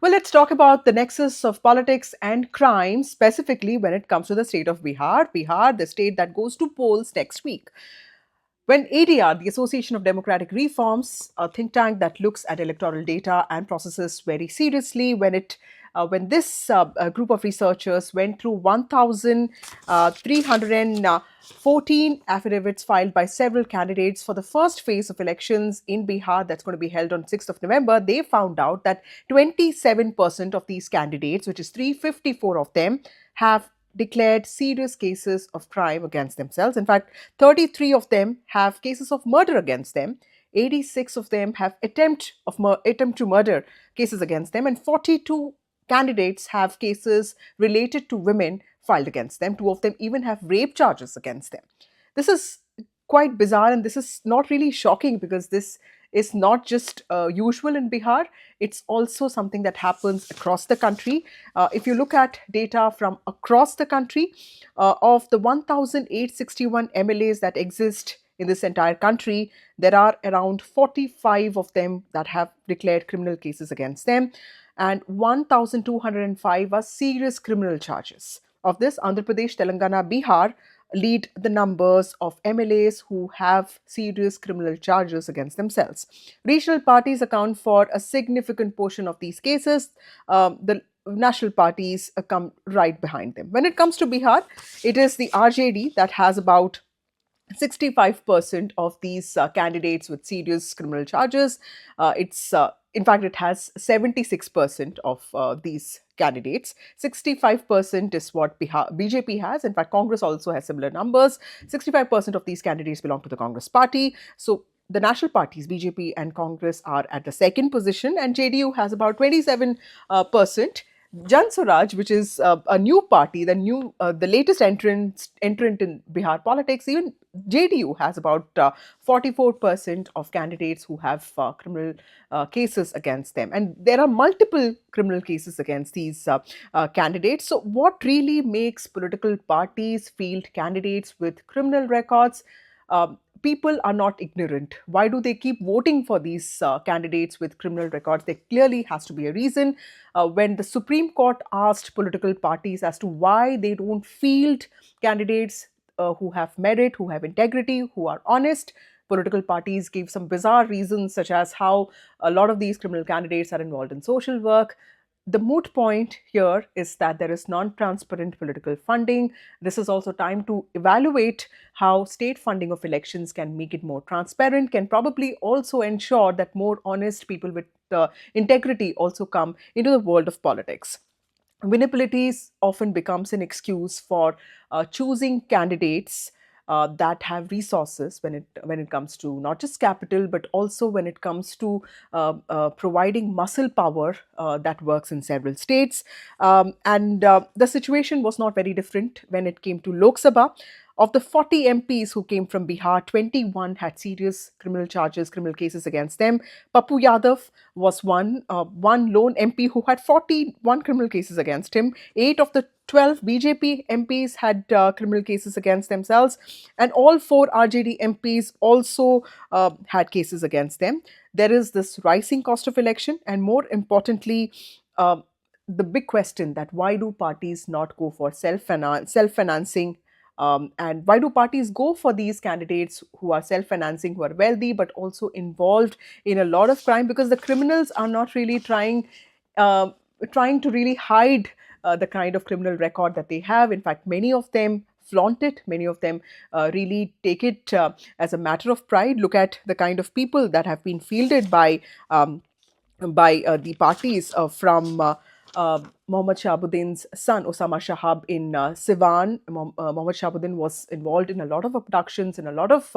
Well, let's talk about the nexus of politics and crime, specifically when it comes to the state of Bihar. Bihar, the state that goes to polls next week. When ADR, the Association of Democratic Reforms, a think tank that looks at electoral data and processes very seriously, when this group of researchers went through 1,314 affidavits filed by several candidates for the first phase of elections in Bihar that's going to be held on 6th of November, they found out that 27% of these candidates, which is 354 of them, have declared serious cases of crime against themselves. In fact, 33 of them have cases of murder against them. 86 of them have attempt to murder cases against them, and 42 candidates have cases related to women filed against them. Two of them even have rape charges against them. This is quite bizarre, and this is not really shocking because this is not just usual in Bihar. It's also something that happens across the country. If you look at data from across the country, of the 1,861 MLAs that exist in this entire country, there are around 45 of them that have declared criminal cases against them, and 1,205 are serious criminal charges. Of this, Andhra Pradesh, Telangana, Bihar lead the numbers of MLAs who have serious criminal charges against themselves. Regional parties account for a significant portion of these cases. The national parties come right behind them. When it comes to Bihar, it is the RJD that has about 65% of these candidates with serious criminal charges. In fact, it has 76% of these candidates. 65% is what BJP has. In fact, Congress also has similar numbers. 65% of these candidates belong to the Congress party. So the national parties, BJP and Congress, are at the second position, and JDU has about 27%. Jan Swaraj, which is a new party, the latest entrant in Bihar politics, even JDU has about 44% of candidates who have criminal cases against them, and there are multiple criminal cases against these candidates. So, what really makes political parties field candidates with criminal records? People are not ignorant. Why do they keep voting for these candidates with criminal records? There clearly has to be a reason. When the Supreme Court asked political parties as to why they don't field candidates who have merit, who have integrity, who are honest, political parties gave some bizarre reasons, such as how a lot of these criminal candidates are involved in social work. The moot point here is that there is non-transparent political funding. This is also time to evaluate how state funding of elections can make it more transparent, can probably also ensure that more honest people with integrity also come into the world of politics. Winnability often becomes an excuse for choosing candidates that have resources when it comes to not just capital, but also when it comes to providing muscle power that works in several states. And the situation was not very different when it came to Lok Sabha. Of the 40 MPs who came from Bihar, 21 had serious criminal charges, criminal cases against them. Pappu Yadav was one lone MP who had 41 criminal cases against him. 8 of the 12 BJP MPs had criminal cases against themselves, and all 4 RJD MPs also had cases against them. There is this rising cost of election, and more importantly, the big question that why do parties not go for self-financing, and why do parties go for these candidates who are self-financing, who are wealthy, but also involved in a lot of crime? Because the criminals are not really trying to really hide the kind of criminal record that they have. In fact, many of them flaunt it. Many of them really take it as a matter of pride. Look at the kind of people that have been fielded by the parties from Mohammad Shahabuddin's son, Osama Shahab, in Siwan. Mohammad Shahabuddin was involved in a lot of abductions, in a lot of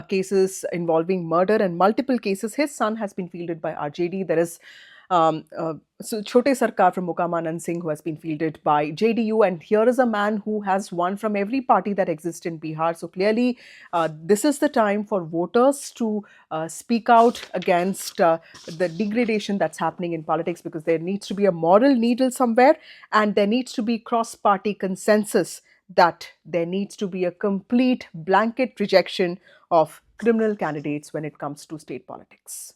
cases involving murder, and multiple cases. His son has been fielded by RJD. There is Chote Sarkar from Mukamanand Singh, who has been fielded by JDU, and here is a man who has won from every party that exists in Bihar. So clearly, this is the time for voters to speak out against the degradation that's happening in politics, because there needs to be a moral needle somewhere, and there needs to be cross-party consensus that there needs to be a complete blanket rejection of criminal candidates when it comes to state politics.